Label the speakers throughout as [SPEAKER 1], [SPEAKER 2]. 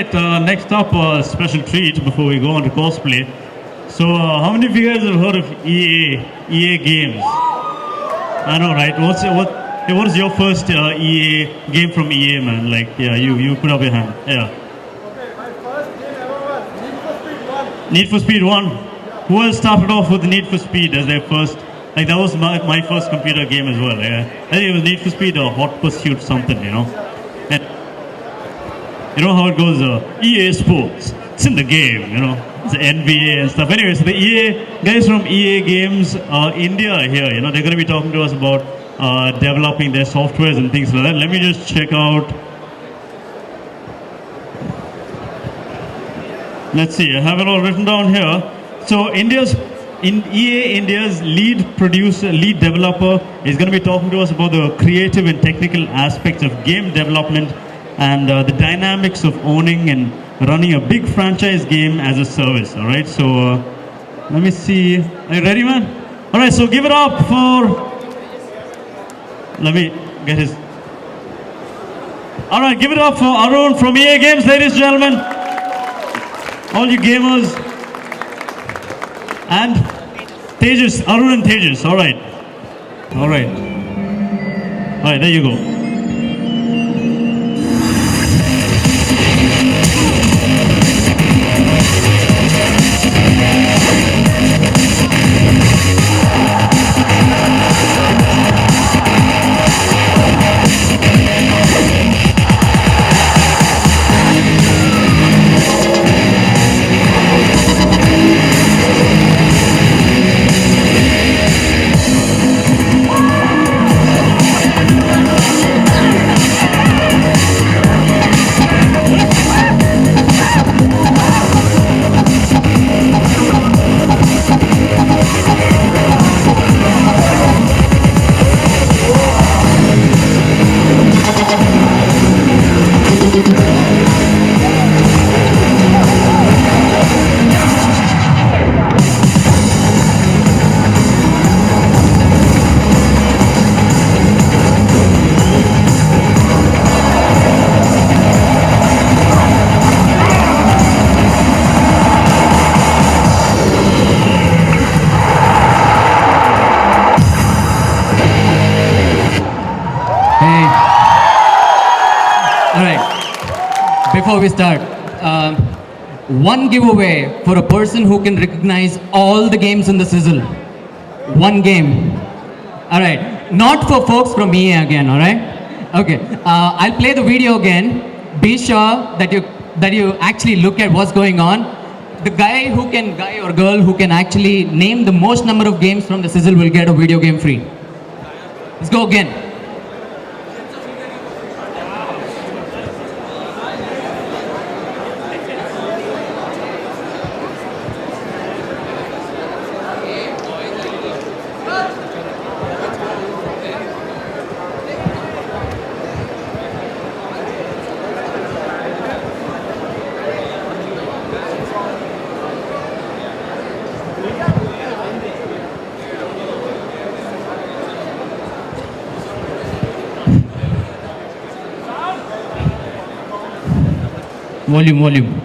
[SPEAKER 1] right, next up, a special treat before we go on to cosplay. So, how many of you guys have heard of EA Games? I know, right? What is your first EA game from EA, man? Like, yeah, you put up your hand. Yeah.
[SPEAKER 2] Okay, my first game ever was
[SPEAKER 1] Need for Speed 1. Who has started off with Need for Speed as their first? Like, that was my first computer game as well. Yeah. I think it was Need for Speed or Hot Pursuit something, you know. And you know how it goes, EA Sports. It's in the game, you know. It's the NBA and stuff. Anyways, the EA guys from EA Games India are here. You know, they're going to be talking to us about developing their softwares and things like that. Let me just check out. Let's see. I have it all written down here. So EA India's lead developer is going to be talking to us about the creative and technical aspects of game development and the dynamics of owning and running a big franchise game as a service. All right, so let me see. Are you ready, man? All right, so give it up for. Let me get his. All right, give it up for Arun from EA Games, ladies and gentlemen. All you gamers. And Tejas, Arun and Tejas. All right. All right. All right, there you go.
[SPEAKER 3] Before we start, one giveaway for a person who can recognize all the games in the sizzle. One game. All right. Not for folks from EA again. All right. Okay. I'll play the video again. Be sure that you actually look at what's going on. The guy or girl who can actually name the most number of games from the sizzle will get a video game free. Let's go again. Volume.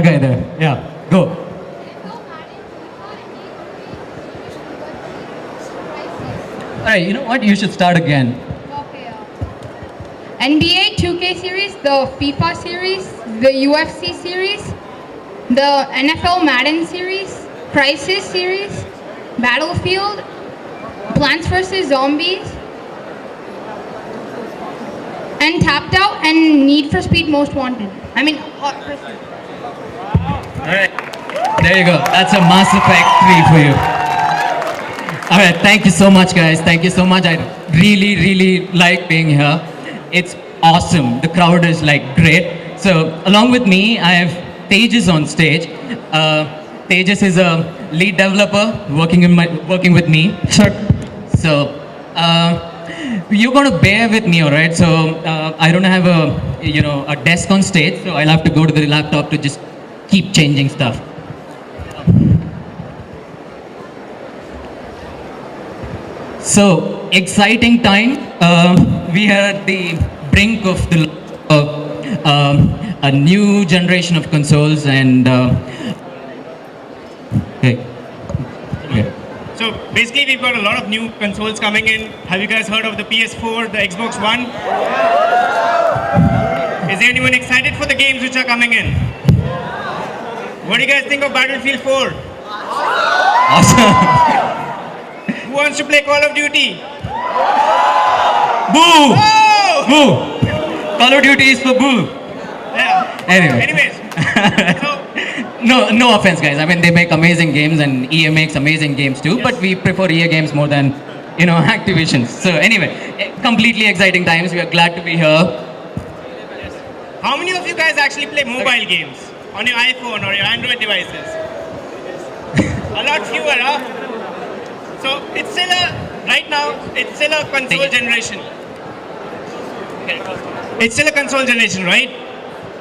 [SPEAKER 3] that guy there. Yeah, go. All right, you know what? You should start again.
[SPEAKER 4] Okay. NBA 2K series, the FIFA series, the UFC series, the NFL Madden series, Crisis series, Battlefield, Plants vs. Zombies, and Tapped Out, and Need for Speed Most Wanted. I mean, Hot Pursuit.
[SPEAKER 3] All right, there you go. That's a Mass Effect 3 for you. All right, thank you so much, guys. Thank you so much. I really, really like being here. It's awesome. The crowd is like great. So, along with me, I have Tejas on stage. Tejas is a lead developer working with me.
[SPEAKER 1] Sure.
[SPEAKER 3] So, you're gonna bear with me, all right? So, I don't have a desk on stage, so I'll have to go to the laptop to just keep changing stuff. So, exciting time. We are at the brink of a new generation of consoles, and okay.
[SPEAKER 5] So basically, we've got a lot of new consoles coming in. Have you guys heard of the PS4, the Xbox One? Is anyone excited for the games which are coming in? What do you guys think of Battlefield 4?
[SPEAKER 3] Awesome.
[SPEAKER 5] Who wants to play Call of Duty?
[SPEAKER 3] Boo!
[SPEAKER 5] Oh!
[SPEAKER 3] Boo! Call of Duty is for boo.
[SPEAKER 5] Yeah.
[SPEAKER 3] Anyway.
[SPEAKER 5] Anyways, so
[SPEAKER 3] No offense, guys. I mean, they make amazing games, and EA makes amazing games too. But we prefer EA games more than, Activision. So anyway, completely exciting times. We are glad to be here.
[SPEAKER 5] how many of you guys actually play mobile games on your iPhone or your Android devices? A lot fewer, huh? So it's still right now, it's still a console generation. It's still a console generation, right?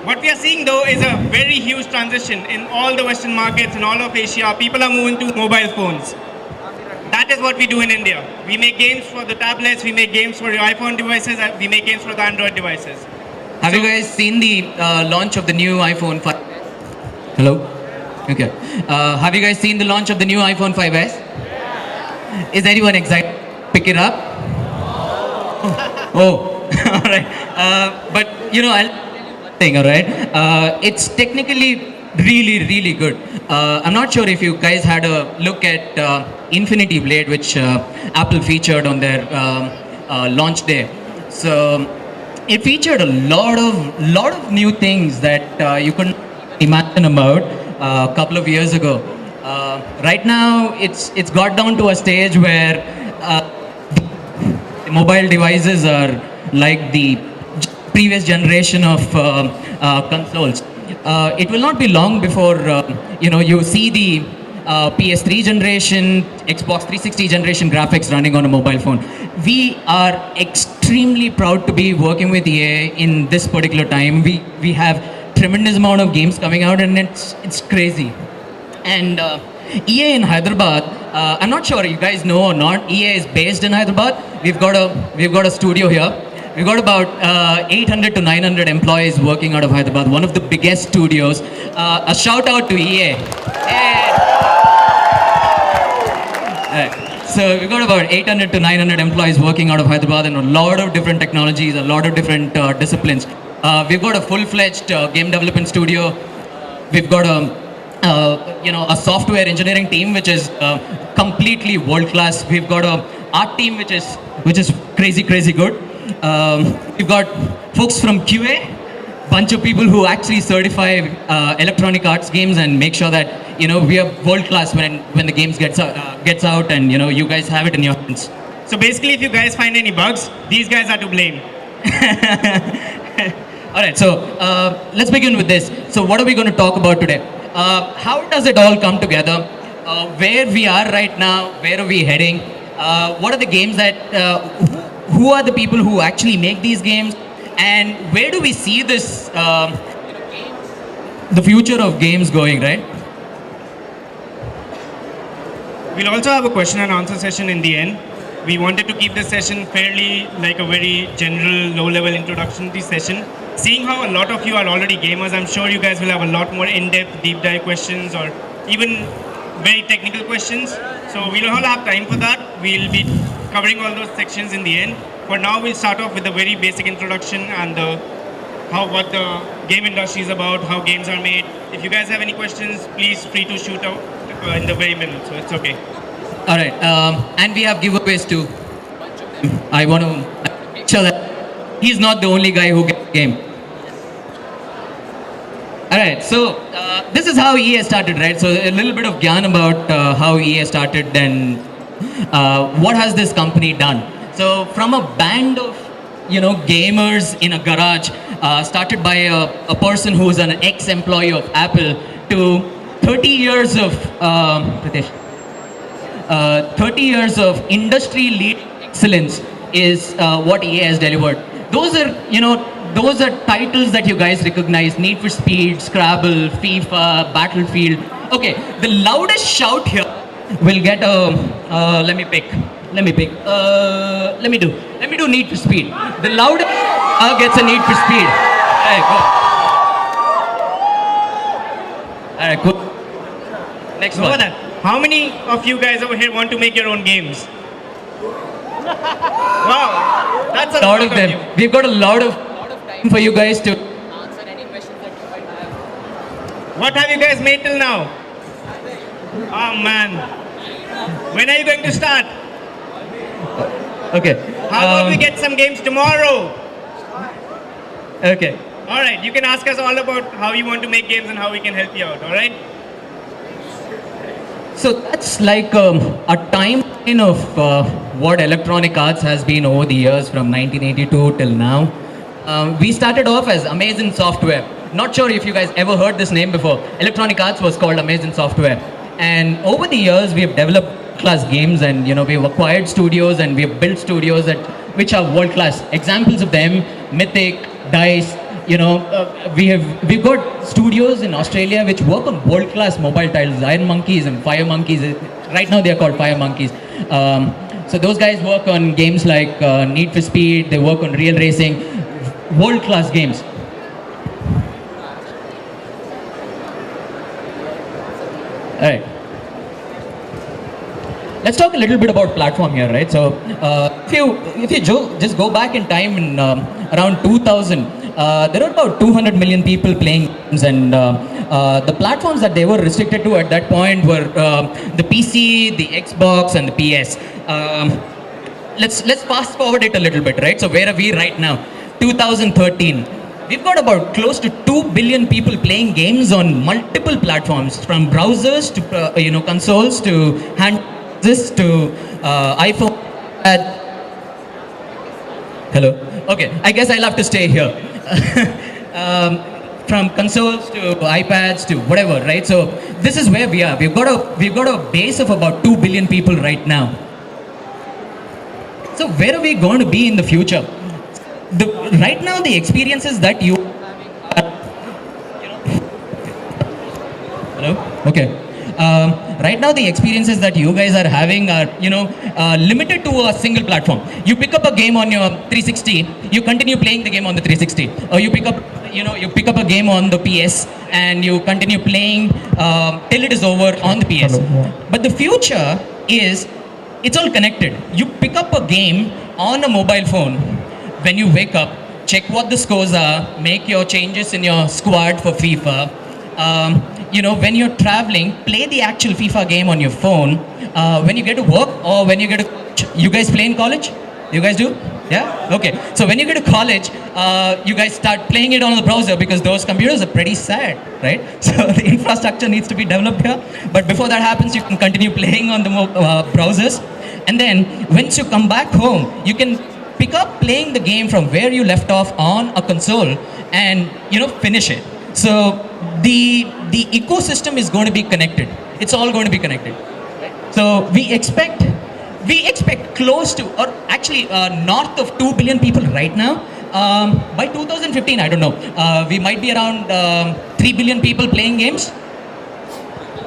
[SPEAKER 5] What we are seeing though is a very huge transition in all the Western markets, in all of Asia. People are moving to mobile phones. That is what we do in India. We make games for the tablets, we make games for your iPhone devices, and we make games for the Android devices.
[SPEAKER 3] Have you guys seen the launch of the new iPhone 5? Hello? Okay. Have you guys seen the launch of the new iPhone 5s? Is anyone excited? Pick it up? Oh. All right. But, I'll thing, all right? It's technically really, really good. I'm not sure if you guys had a look at Infinity Blade, which Apple featured on their launch day. So it featured a lot of new things that you couldn't imagine about a couple of years ago. Right now, it's got down to a stage where the mobile devices are like the previous generation of consoles. It will not be long before you see the PS3 generation, Xbox 360 generation graphics running on a mobile phone. We are extremely proud to be working with EA in this particular time. We have tremendous amount of games coming out, and it's crazy. And EA in Hyderabad, I'm not sure you guys know or not. EA is based in Hyderabad. We've got a studio here. We've got about 800 to 900 employees working out of Hyderabad, one of the biggest studios. A shout out to EA. So we've got about 800 to 900 employees working out of Hyderabad, and a lot of different technologies, a lot of different disciplines. We've got a full-fledged game development studio. We've got a software engineering team which is completely world class. We've got a art team which is crazy good. We've got folks from QA, bunch of people who actually certify electronic arts games and make sure that we are world class when the games gets out, and you guys have it in your hands.
[SPEAKER 5] So basically, if you guys find any bugs, these guys are to blame.
[SPEAKER 3] All right, so let's begin with this. So what are we going to talk about today? How does it all come together? Where we are right now? Where are we heading? What are the games that? Who are the people who actually make these games? And where do we see this? The future of games going, right?
[SPEAKER 5] We'll also have a question and answer session in the end. We wanted to keep this session fairly like a very general, low-level introduction to the session. seeing how a lot of you are already gamers, I'm sure you guys will have a lot more in-depth, deep dive questions or even very technical questions. So we'll all have time for that. We'll be covering all those sections in the end. For now, we'll start off with the very basic introduction and what the game industry is about, how games are made. If you guys have any questions, please free to shoot out in the very middle. So it's okay.
[SPEAKER 3] All right, and we have giveaways too. I want to make sure that he's not the only guy who gets the game. All right, so this is how EA started, right? So a little bit of gyan about how EA started and what has this company done. So from a band of gamers in a garage, started by a person who's an ex-employee of Apple, to 30 years of Pritesh, 30 years of industry lead excellence is what EA has delivered. Those are titles that you guys recognize: Need for Speed, Scrabble, FIFA, Battlefield. Okay, the loudest shout here will get a. Let me do Need for Speed. The loudest gets a Need for Speed. All right, go. All right, cool. Next one.
[SPEAKER 5] How many of you guys over here want to make your own games? Wow, that's a
[SPEAKER 3] Lot of them.
[SPEAKER 5] you.
[SPEAKER 3] We've got a lot of time for you guys to answer any questions that you might have.
[SPEAKER 5] What have you guys made till now? Oh man. When are you going to start?
[SPEAKER 3] Okay.
[SPEAKER 5] How about we get some games tomorrow?
[SPEAKER 3] Okay.
[SPEAKER 5] All right, you can ask us all about how you want to make games and how we can help you out, all right?
[SPEAKER 3] So that's like a timeline of what Electronic Arts has been over the years from 1982 till now. We started off as Amazon Software. Not sure if you guys ever heard this name before. Electronic Arts was called Amazon Software. And over the years, we have developed class games, and we've acquired studios and we've built studios which are world class. Examples of them: Mythic, DICE. We've got studios in Australia which work on world class mobile titles, Iron Monkeys and Fire Monkeys. Right now they are called Fire Monkeys. So those guys work on games like Need for Speed. They work on real racing, world class games. All right. Let's talk a little bit about platform here, right? So, if you just go back in time in around 2000, there were about 200 million people playing games, and the platforms that they were restricted to at that point were the PC, the Xbox, and the PS. Let's fast forward it a little bit, right? So, where are we right now? 2013. We've got about close to 2 billion people playing games on multiple platforms, from browsers to consoles to handsets to iPhone. Hello. Okay, I guess I'll have to stay here. From consoles to iPads to whatever, right? So this is where we are. We've got a base of about 2 billion people right now. So where are we going to be in the future? Right now, the experiences that you are, hello? Okay. Right now, the experiences that you guys are having are, limited to a single platform. You pick up a game on your 360, you continue playing the game on the 360, or you pick up a game on the PS and you continue playing till it is over on the PS. But the future is, it's all connected. You pick up a game on a mobile phone. When you wake up, check what the scores are, make your changes in your squad for FIFA. When you're traveling, play the actual FIFA game on your phone. When you get to work or when you get to college, you guys play in college? You guys do? Yeah? Okay. So when you get to college, you guys start playing it on the browser because those computers are pretty sad, right? So the infrastructure needs to be developed here. But before that happens, you can continue playing on the browsers. And then once you come back home, you can pick up playing the game from where you left off on a console and finish it. So the ecosystem is going to be connected. It's all going to be connected. So we expect close to, or actually north of 2 billion people right now. By 2015, I don't know, we might be around 3 billion people playing games.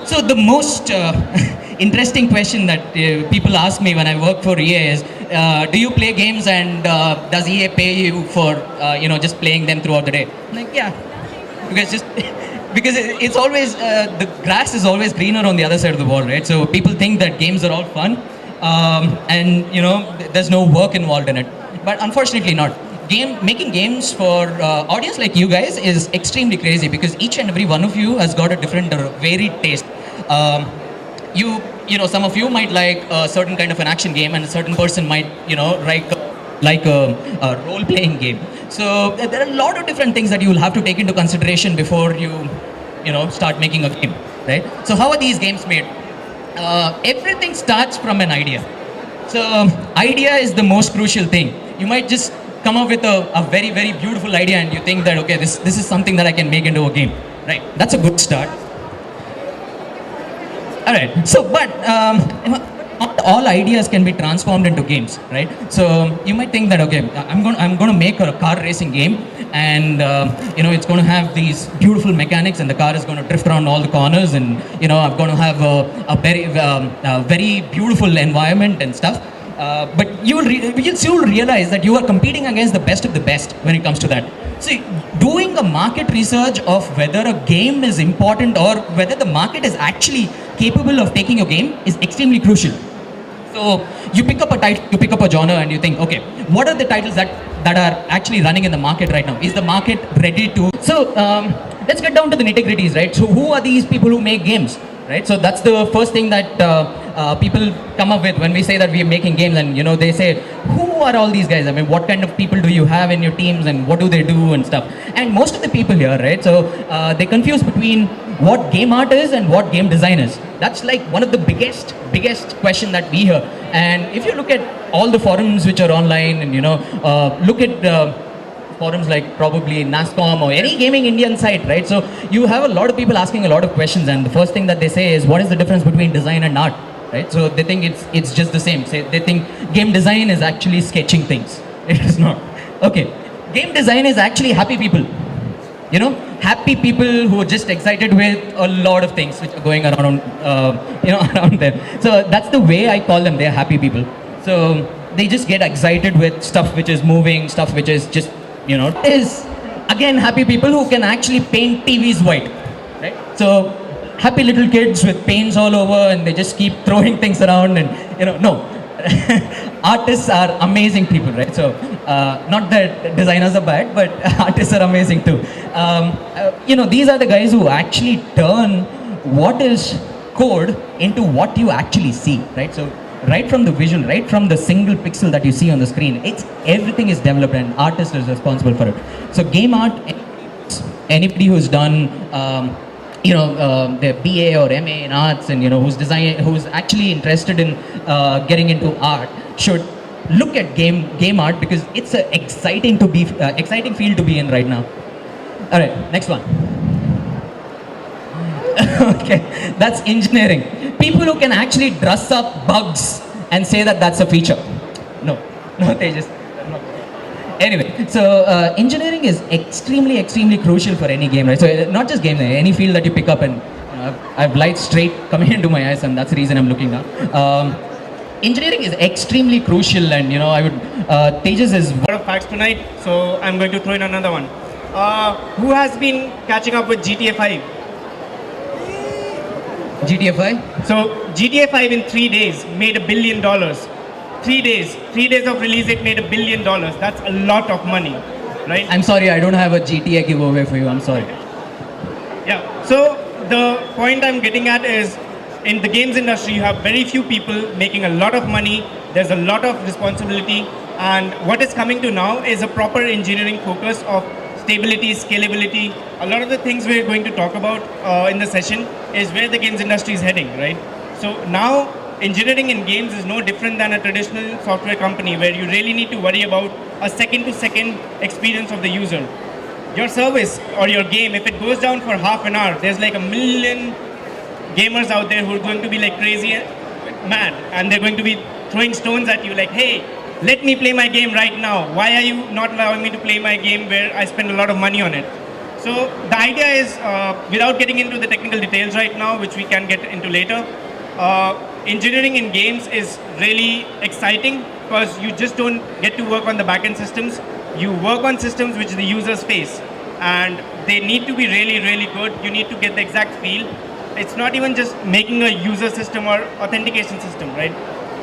[SPEAKER 3] So the most interesting question that people ask me when I work for EA is, do you play games and does EA pay you for just playing them throughout the day? I'm like, yeah, because just because it's always the grass is always greener on the other side of the wall, right? So people think that games are all fun, and there's no work involved in it. But unfortunately, not. Making games for audience like you guys is extremely crazy because each and every one of you has got a different, varied taste. Some of you might like a certain kind of an action game, and a certain person might, like a role-playing game. So there are a lot of different things that you will have to take into consideration before you start making a game, right? So how are these games made? Everything starts from an idea. So idea is the most crucial thing. You might just come up with a very, very beautiful idea and you think that, okay, this is something that I can make into a game, right? That's a good start. All right. So, but not all ideas can be transformed into games, right? So you might think that, okay, I'm going to make a car racing game, and it's going to have these beautiful mechanics, and the car is going to drift around all the corners, and I'm going to have a very beautiful environment and stuff. But you'll soon realize that you are competing against the best of the best when it comes to that. See, doing a market research of whether a game is important or whether the market is actually capable of taking a game is extremely crucial. So you pick up a title, you pick up a genre, and you think, okay, what are the titles that are actually running in the market right now? Is the market ready to? So let's get down to the nitty-gritties, right? So who are these people who make games, right? So that's the first thing that people come up with when we say that we are making games, and they say, who are all these guys? I mean, what kind of people do you have in your teams, and what do they do and stuff? And most of the people here, right? So they confuse between what game art is and what game design is. That's like one of the biggest question that we hear. And if you look at all the forums which are online, and look at forums like probably NASCOM or any Gaming Indian site, right? So you have a lot of people asking a lot of questions, and the first thing that they say is, what is the difference between design and art, right? So they think it's just the same. They think game design is actually sketching things. It is not. Okay, game design is actually happy people. Happy people who are just excited with a lot of things which are going around, around them. So that's the way I call them. They're happy people. So they just get excited with stuff which is moving, stuff which is just, is again happy people who can actually paint TVs white, right? So happy little kids with paints all over, and they just keep throwing things around, and no. Artists are amazing people, right? So not that designers are bad, but artists are amazing too. These are the guys who actually turn what is code into what you actually see, right? So right from the visual, right from the single pixel that you see on the screen, everything is developed, and artist is responsible for it. So game art, anybody who's done their BA or MA in arts, and who's actually interested in getting into art, should look at game art, because it's an exciting field to be in right now. All right, next one. Okay, that's engineering. People who can actually dress up bugs and say that that's a feature. No, they just. Anyway, so engineering is extremely crucial for any game, right? So not just game, any field that you pick up, and I've light straight coming into my eyes, and that's the reason I'm looking now. Engineering is extremely crucial, and I would Tejas is.
[SPEAKER 5] A lot of facts tonight, so I'm going to throw in another one. Who has been catching up with GTA 5?
[SPEAKER 3] GTA 5?
[SPEAKER 5] So GTA 5 in 3 days made $1 billion. 3 days of release, it made $1 billion. That's a lot of money, right?
[SPEAKER 3] I'm sorry, I don't have a GTA giveaway for you. I'm sorry.
[SPEAKER 5] Yeah. So the point I'm getting at is, in the games industry, you have very few people making a lot of money. There's a lot of responsibility, and what is coming to now is a proper engineering focus of stability, scalability. A lot of the things we're going to talk about in the session is where the games industry is heading, right? So now, engineering in games is no different than a traditional software company, where you really need to worry about a second-to-second experience of the user. Your service or your game, if it goes down for half an hour, there's like 1 million gamers out there who are going to be like crazy mad, and they're going to be throwing stones at you like, hey, let me play my game right now. Why are you not allowing me to play my game where I spend a lot of money on it? So the idea is, without getting into the technical details right now, which we can get into later, engineering in games is really exciting, because you just don't get to work on the backend systems. You work on systems which the users face, and they need to be really, really good. You need to get the exact feel. It's not even just making a user system or authentication system, right?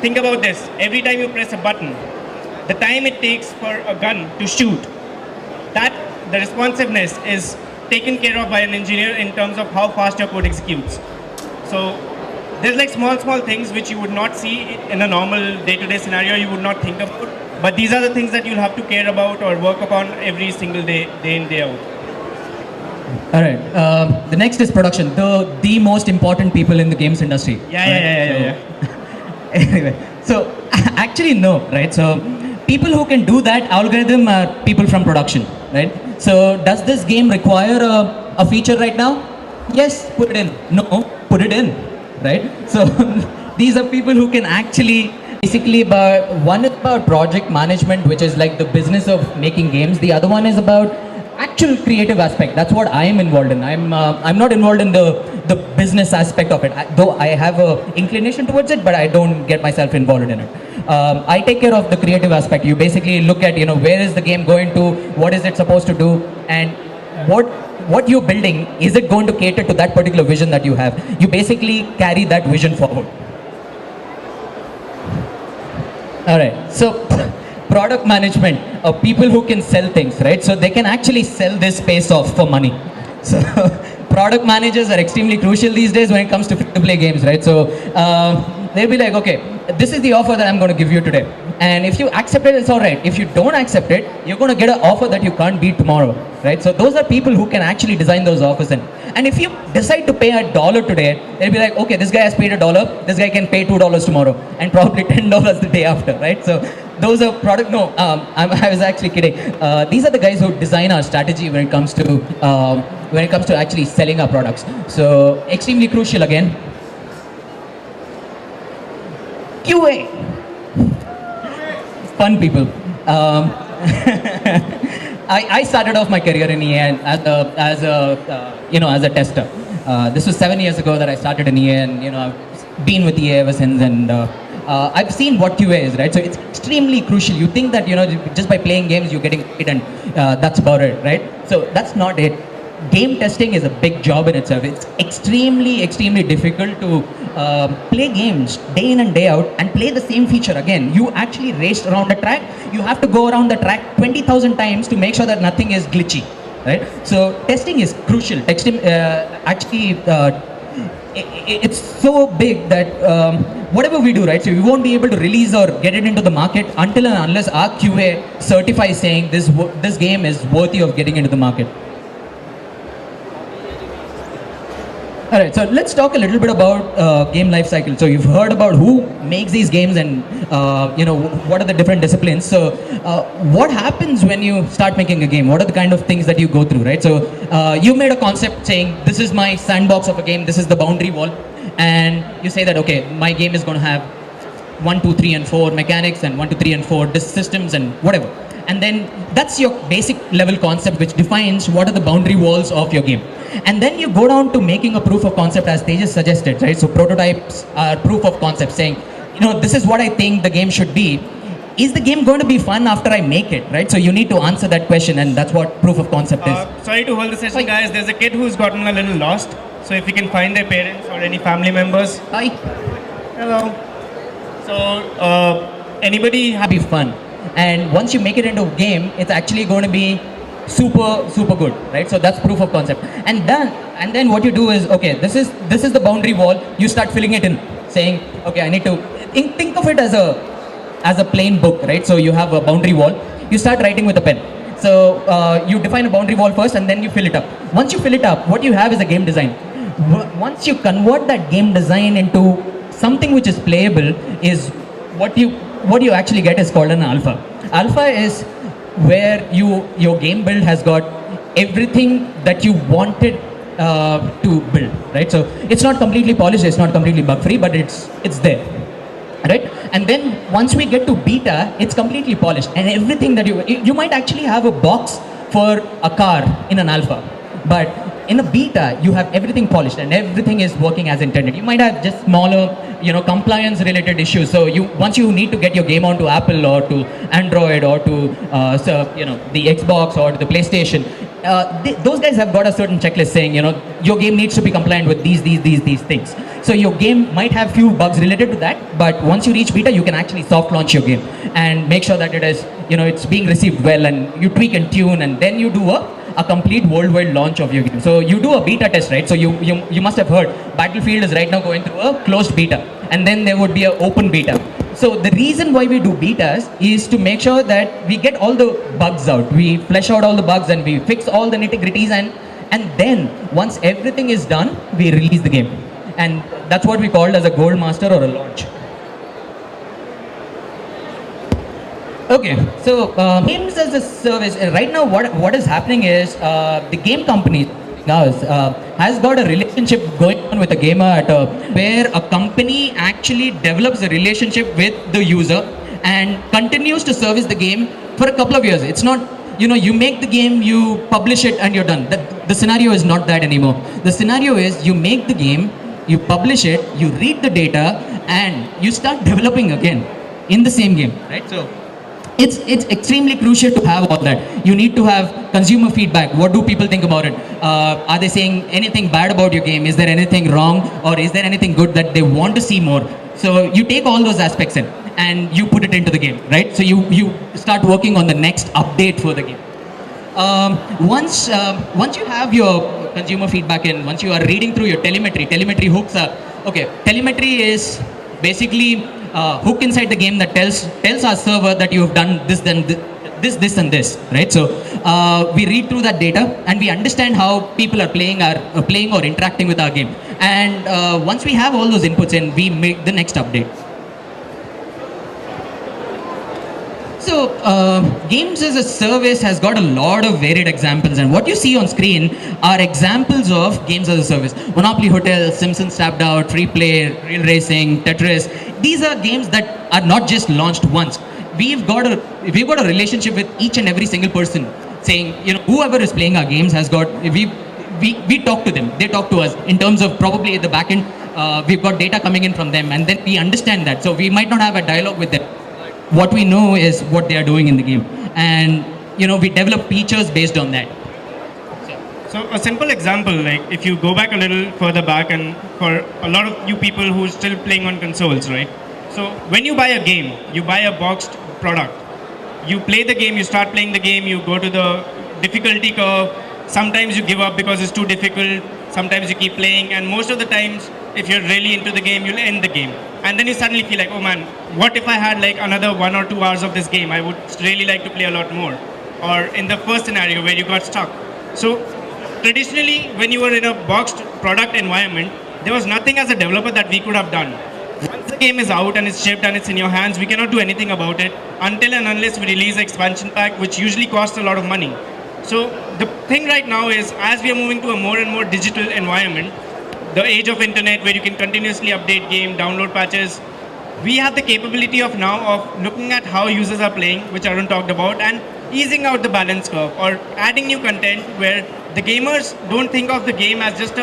[SPEAKER 5] Think about this. Every time you press a button, the time it takes for a gun to shoot, that the responsiveness is taken care of by an engineer in terms of how fast your code executes. So there's like small things which you would not see in a normal day-to-day scenario, you would not think about. But these are the things that you'll have to care about or work upon every single day in, day out.
[SPEAKER 3] All right. The next is production. The most important people in the games industry.
[SPEAKER 5] Yeah.
[SPEAKER 3] Anyway, so actually no, right? So people who can do that algorithm are people from production, right? So does this game require a feature right now? Yes, put it in. No, put it in, right? So these are people who can actually basically one is about project management, which is like the business of making games. The other one is about actual creative aspect. That's what I am involved in. I'm not involved in the business aspect of it, though I have a inclination towards it, but I don't get myself involved in it. I take care of the creative aspect. You basically look at, where is the game going to, what is it supposed to do, and what you're building, is it going to cater to that particular vision that you have? You basically carry that vision forward. All right, so product management, people who can sell things, right? So they can actually sell this space off for money. So product managers are extremely crucial these days when it comes to free-to-play games, right? So they'll be like, okay, this is the offer that I'm going to give you today. And if you accept it, it's all right. If you don't accept it, you're going to get an offer that you can't beat tomorrow, right? So those are people who can actually design those offers in. And if you decide to pay $1 today, they'll be like, okay, this guy has paid $1, this guy can pay $2 tomorrow, and probably $10 the day after, right? So those are product, no, I was actually kidding. These are the guys who design our strategy when it comes to actually selling our products. So extremely crucial again. QA. Fun people. I started off my career in EA as a tester. This was 7 years ago that I started in EA, and I've been with EA ever since. And I've seen what QA is, right? So it's extremely crucial. You think that just by playing games you're getting paid and that's about it, right? So that's not it. Game testing is a big job in itself. It's extremely difficult to play games day in and day out and play the same feature again. You actually raced around the track. You have to go around the track 20,000 times to make sure that nothing is glitchy, right? So testing is crucial. It's so big that whatever we do, right? So we won't be able to release or get it into the market until and unless our QA certifies saying this game is worthy of getting into the market. All right, so let's talk a little bit about game life cycle. So you've heard about who makes these games and what are the different disciplines. So what happens when you start making a game? What are the kind of things that you go through, right? So you made a concept saying this is my sandbox of a game, this is the boundary wall, and you say that okay, my game is going to have 1, 2, 3, and 4 mechanics and 1, 2, 3, and 4 disk systems and whatever. And then that's your basic level concept which defines what are the boundary walls of your game. And then you go down to making a proof of concept as Tejas suggested, right? So prototypes are proof of concept saying, this is what I think the game should be. Is the game going to be fun after I make it, right? So you need to answer that question, and that's what proof of concept is.
[SPEAKER 5] Sorry to hold the session, guys. There's a kid who's gotten a little lost. So if you can find their parents or any family members.
[SPEAKER 3] Hi.
[SPEAKER 5] Hello. So anybody
[SPEAKER 3] Be fun. And once you make it into a game, it's actually going to be super good, right? So that's proof of concept. And then what you do is, okay, this is the boundary wall. You start filling it in, saying, okay, I need to think of it as a plain book, right? So you have a boundary wall. You start writing with a pen. So you define a boundary wall first, and then you fill it up. Once you fill it up, what you have is a game design. Once you convert that game design into something which is playable, is what you actually get is called an alpha. Alpha is where your game build has got everything that you wanted to build, right? So it's not completely polished, it's not completely bug free, but it's there, right? And then once we get to beta, it's completely polished, and everything that you might actually have a box for a car in an alpha, but in a beta, you have everything polished and everything is working as intended. You might have just smaller, compliance related issues. So once you need to get your game onto Apple or to Android or to, the Xbox or to the PlayStation, those guys have got a certain checklist saying, your game needs to be compliant with these things. So your game might have few bugs related to that, but once you reach beta, you can actually soft launch your game and make sure that it is, it's being received well, and you tweak and tune, and then you do a complete worldwide launch of your game. So you do a beta test, right? So you must have heard Battlefield is right now going through a closed beta, and then there would be an open beta. So the reason why we do betas is to make sure that we get all the bugs out, we flesh out all the bugs, and we fix all the nitty-gritties, and then once everything is done, we release the game. And that's what we called as a gold master or a launch. Okay, so games as a service. Right now, what is happening is the game company has got a relationship going on with a gamer where a company actually develops a relationship with the user and continues to service the game for a couple of years. It's not, you make the game, you publish it, and you're done. The scenario is not that anymore. The scenario is you make the game, you publish it, you read the data, and you start developing again in the same game, right? So it's extremely crucial to have all that. You need to have consumer feedback. What do people think about it? Are they saying anything bad about your game? Is there anything wrong, or is there anything good that they want to see more? So you take all those aspects in and you put it into the game, right? So you start working on the next update for the game. Once you have your consumer feedback in, once you are reading through your telemetry hooks are, okay, telemetry is basically hook inside the game that tells our server that you have done this, then this and this, right? So we read through that data and we understand how people are playing or interacting with our game. And once we have all those inputs in, we make the next update. So, games as a service has got a lot of varied examples, and what you see on screen are examples of games as a service. Monopoly Hotel, Simpsons Tapped Out, Free Play, Real Racing, Tetris. These are games that are not just launched once. We've got a relationship with each and every single person, saying, whoever is playing our games has got, we talk to them, they talk to us in terms of probably at the back end, we've got data coming in from them, and then we understand that. So we might not have a dialogue with them. What we know is what they are doing in the game, and we develop features based on that.
[SPEAKER 5] So a simple example, like if you go back a little further back, and for a lot of you people who are still playing on consoles, right? So when you buy a game, you buy a boxed product. You play the game, you start playing the game, you go to the difficulty curve. Sometimes you give up because it's too difficult. Sometimes you keep playing, and most of the times, if you're really into the game, you'll end the game. And then you suddenly feel like, oh man, what if I had like another 1 or 2 hours of this game? I would really like to play a lot more. Or in the first scenario where you got stuck. So traditionally, when you were in a boxed product environment, there was nothing as a developer that we could have done. Once the game is out and it's shipped and it's in your hands, we cannot do anything about it until and unless we release an expansion pack, which usually costs a lot of money. So the thing right now is, as we are moving to a more and more digital environment, the age of internet where you can continuously update game, download patches, we have the capability of now of looking at how users are playing, which Arun talked about, and easing out the balance curve or adding new content where the gamers don't think of the game as just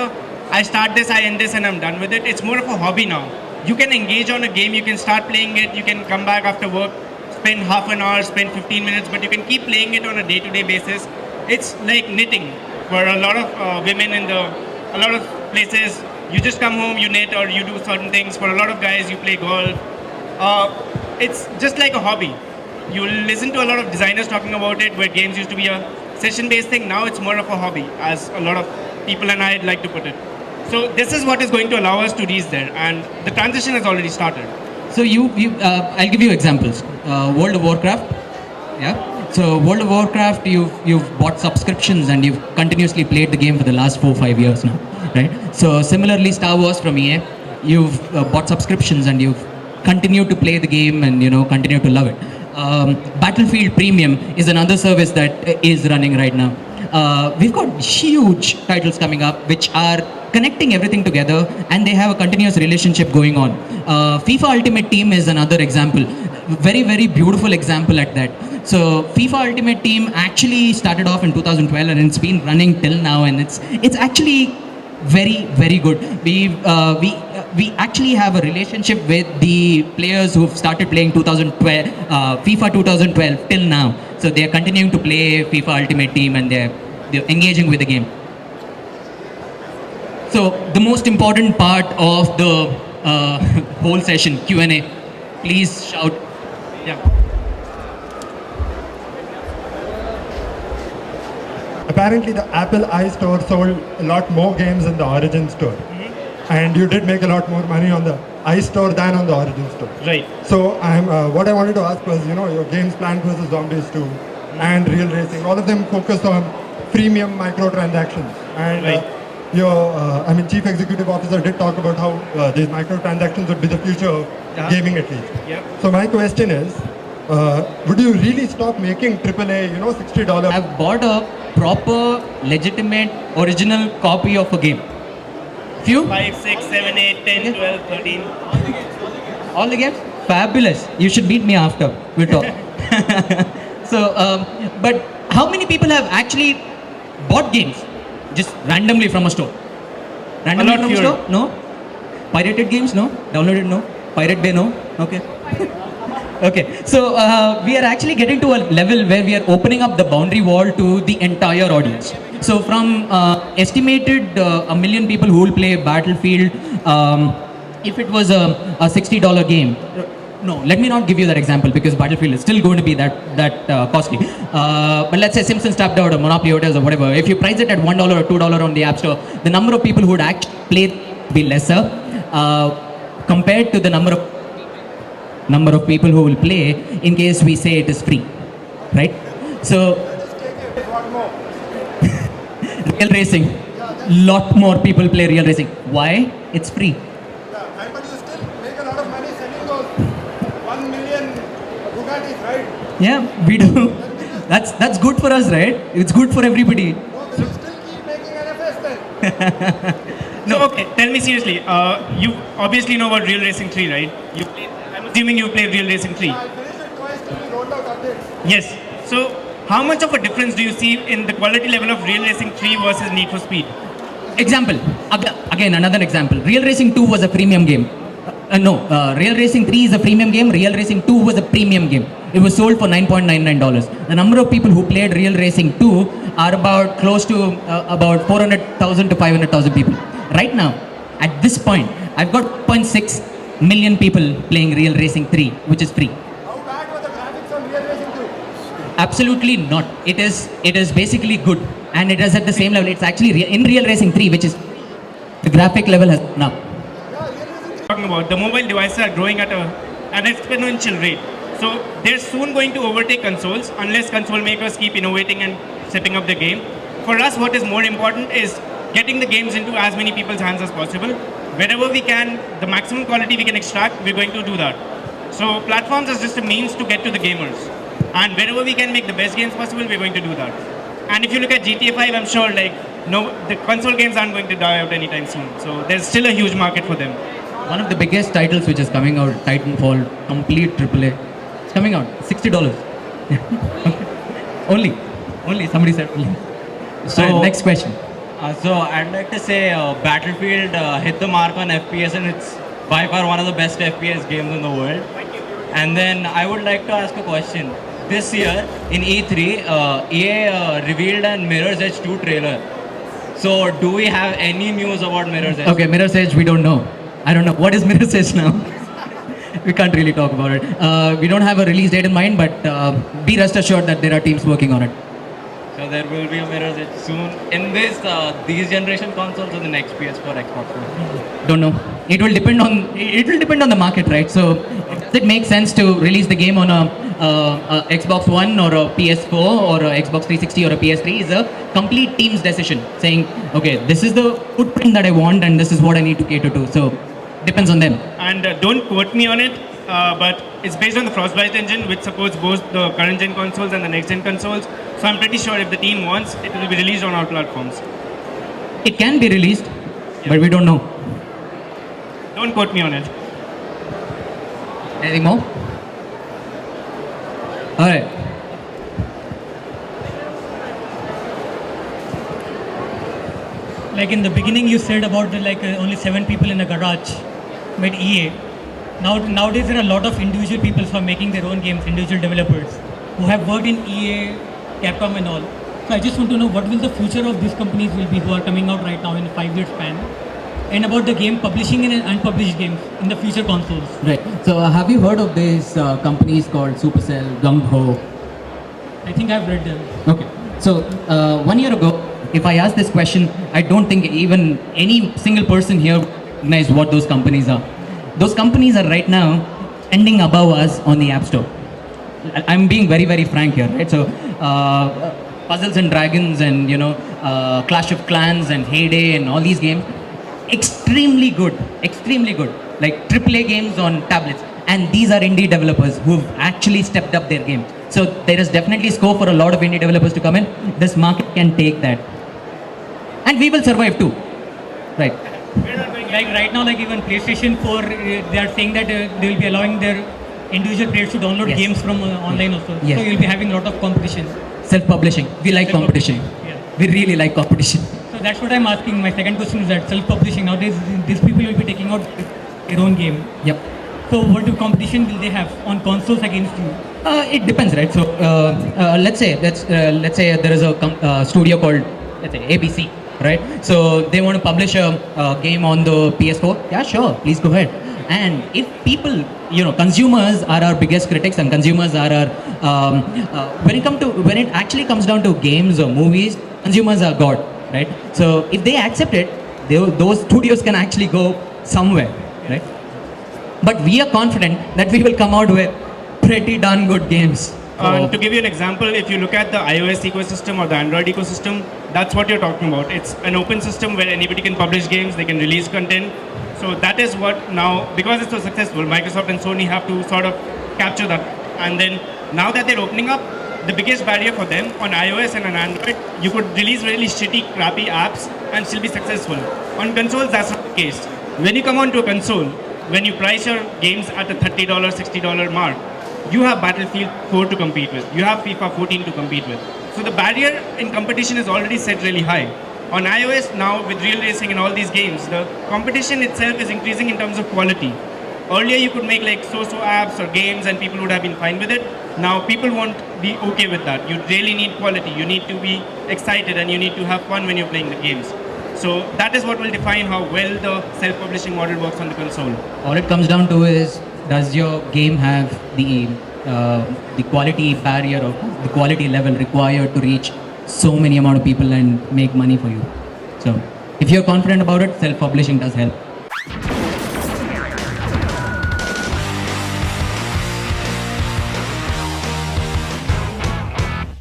[SPEAKER 5] I start this, I end this, and I'm done with it. It's more of a hobby now. You can engage on a game, you can start playing it, you can come back after work, spend half an hour, spend 15 minutes, but you can keep playing it on a day-to-day basis. It's like knitting for a lot of women a lot of places. You just come home, you knit, or you do certain things. For a lot of guys, you play golf. It's just like a hobby. You listen to a lot of designers talking about it, where games used to be a session-based thing. Now it's more of a hobby, as a lot of people and I like to put it. So this is what is going to allow us to reach there, and the transition has already started.
[SPEAKER 3] So I'll give you examples. World of Warcraft, yeah. So World of Warcraft, you've bought subscriptions and you've continuously played the game for the last 4-5 years now, right? So similarly, Star Wars from EA, you've bought subscriptions and you've continued to play the game and continue to love it. Battlefield Premium is another service that is running right now. We've got huge titles coming up which are connecting everything together, and they have a continuous relationship going on. FIFA Ultimate Team is another example. very, very beautiful example at that. So FIFA Ultimate Team actually started off in 2012 and it's been running till now, and it's actually very, very good. We actually have a relationship with the players who've started playing 2012 FIFA 2012 till now. So they are continuing to play FIFA Ultimate Team and they're engaging with the game. So the most important part of the whole session, Q&A. Please shout. Yeah.
[SPEAKER 2] Apparently, the Apple iStore sold a lot more games than the Origin Store. And you did make a lot more money on the iStore than on the Origin Store.
[SPEAKER 5] Right.
[SPEAKER 2] So what I wanted to ask was, your games Plants vs. Zombies 2 and Real Racing, all of them focus on premium microtransactions. And your Chief Executive Officer did talk about how these microtransactions would be the future of gaming at least.
[SPEAKER 5] Yep.
[SPEAKER 2] So my question is, would you really stop making AAA, $60?
[SPEAKER 3] I've bought a proper, legitimate, original copy of a game. Few?
[SPEAKER 5] 5, 6, 7, 8, 10, 12, 13.
[SPEAKER 3] All the games? Fabulous. You should meet me after. We'll talk. So, but how many people have actually bought games just randomly from a store? Randomly
[SPEAKER 5] A lot
[SPEAKER 3] from a
[SPEAKER 5] fewer.
[SPEAKER 3] store? No. Pirated games? No. Downloaded? No. Pirate Bay? No. Okay. Okay. So we are actually getting to a level where we are opening up the boundary wall to the entire audience. So from estimated a million people who will play Battlefield, if it was a $60 game. No, let me not give you that example because Battlefield is still going to be that costly. But let's say Simpsons Tapped Out or Monopoly Hotels or whatever. If you price it at $1 or $2 on the App Store, the number of people who would actually play will be lesser compared to the number of people who will play in case we say it is free, right? So Real Racing, lot more people play Real Racing. Why? It's free.
[SPEAKER 2] Yeah, but you still make a lot of money selling those 1 million Bugattis, right?
[SPEAKER 3] Yeah, we do. That's good for us, right? It's good for everybody.
[SPEAKER 2] No, but you still keep making NFS then.
[SPEAKER 5] No, okay. Tell me seriously. You obviously know about Real Racing 3, right? I'm assuming you played Real Racing 3.
[SPEAKER 2] I finished it twice till we rolled out updates.
[SPEAKER 5] Yes. So, how much of a difference do you see in the quality level of Real Racing 3 versus Need for Speed?
[SPEAKER 3] Example. Again, another example. Real Racing 2 was a premium game. Real Racing 3 is a premium game. Real Racing 2 was a premium game. It was sold for $9.99. The number of people who played Real Racing 2 are about close to about 400,000 to 500,000 people. Right now, at this point, I've got 0.6 million people playing Real Racing 3, which is free.
[SPEAKER 2] How bad were the graphics on Real Racing 2?
[SPEAKER 3] Absolutely not. It is basically good, and it is at the same level. It's actually in Real Racing 3, which is the graphic level has gone up.
[SPEAKER 5] Talking about the mobile devices are growing at an exponential rate. So they're soon going to overtake consoles unless console makers keep innovating and stepping up the game. For us, what is more important is getting the games into as many people's hands as possible. Wherever we can, the maximum quality we can extract, we're going to do that. So platforms is just a means to get to the gamers. And wherever we can make the best games possible, we're going to do that. And if you look at GTA 5, I'm sure the console games aren't going to die out anytime soon. So there's still a huge market for them.
[SPEAKER 3] One of the biggest titles which is coming out, Titanfall, complete AAA. It's coming out, $60. Only, somebody said only. So, next question.
[SPEAKER 6] So I'd like to say Battlefield hit the mark on FPS, and it's by far one of the best FPS games in the world. And then I would like to ask a question. This year in E3, EA revealed a Mirror's Edge 2 trailer. So do we have any news about Mirror's Edge?
[SPEAKER 3] Okay, Mirror's Edge, we don't know. I don't know. What is Mirror's Edge now? We can't really talk about it. We don't have a release date in mind, but be rest assured that there are teams working on it.
[SPEAKER 6] So there will be a Mirror's Edge soon in these generation consoles or the next PS4, Xbox One.
[SPEAKER 3] Don't know. It will depend on the market, right? So does it make sense to release the game on a Xbox One or a PS4 or a Xbox 360 or a PS3 is a complete team's decision, saying, okay, this is the footprint that I want and this is what I need to cater to. So depends on them.
[SPEAKER 5] And don't quote me on it, but it's based on the Frostbite engine, which supports both the current gen consoles and the next gen consoles. So I'm pretty sure if the team wants, it will be released on all platforms.
[SPEAKER 3] It can be released, but we don't know.
[SPEAKER 5] Don't quote me on it.
[SPEAKER 3] Anything more? All right.
[SPEAKER 7] Like in the beginning, you said about only 7 people in a garage made EA. Nowadays, there are a lot of individual people who are making their own games, individual developers who have worked in EA, Capcom, and all. So I just want to know what will the future of these companies will be who are coming out right now in a 5-year span, and about the game publishing and unpublished games in the future consoles.
[SPEAKER 3] Right. So have you heard of these companies called Supercell, Gung Ho?
[SPEAKER 7] I think I've read them.
[SPEAKER 3] Okay. So 1 year ago, if I asked this question, I don't think even any single person here recognize what those companies are. Those companies are right now ending above us on the App Store. I'm being very, very frank here, right? So Puzzles and Dragons and Clash of Clans and Heyday and all these games, extremely good, like AAA games on tablets. And these are indie developers who've actually stepped up their game. So there is definitely scope for a lot of indie developers to come in. This market can take that. And we will survive too. Right.
[SPEAKER 7] Like right now, like even PlayStation 4, they are saying that they will be allowing their individual players to download
[SPEAKER 3] Yes.
[SPEAKER 7] games from online also.
[SPEAKER 3] Yes.
[SPEAKER 7] So you'll be having a lot of competition.
[SPEAKER 3] Self-publishing. We like competition.
[SPEAKER 7] Yeah.
[SPEAKER 3] We really like competition.
[SPEAKER 7] So that's what I'm asking. My second question is that self-publishing, nowadays these people will be taking out their own game.
[SPEAKER 3] Yep.
[SPEAKER 7] So what competition will they have on consoles against you?
[SPEAKER 3] It depends, right? So let's say there is a studio called, let's say, ABC, right? So they want to publish a game on the PS4. Yeah, sure, please go ahead. And if people, consumers are our biggest critics, and consumers are our when it actually comes down to games or movies, consumers are God, right? So if they accept it, those studios can actually go somewhere, right? But we are confident that we will come out with pretty darn good games.
[SPEAKER 5] To give you an example, if you look at the iOS ecosystem or the Android ecosystem, that's what you're talking about. It's an open system where anybody can publish games, they can release content. So that is what now, because it's so successful, Microsoft and Sony have to sort of capture that. And then now that they're opening up, the biggest barrier for them on iOS and on Android, you could release really shitty, crappy apps and still be successful. On consoles, that's not the case. When you come onto a console, when you price your games at the $30, $60 mark, you have Battlefield 4 to compete with. You have FIFA 14 to compete with. So the barrier in competition is already set really high. On iOS now, with Real Racing and all these games, the competition itself is increasing in terms of quality. Earlier you could make like so-so apps or games and people would have been fine with it. Now people won't be okay with that. You really need quality. You need to be excited and you need to have fun when you're playing the games. So that is what will define how well the self-publishing model works on the console.
[SPEAKER 3] All it comes down to is, does your game have the quality barrier or the quality level required to reach so many amount of people and make money for you? So if you're confident about it, self-publishing does help.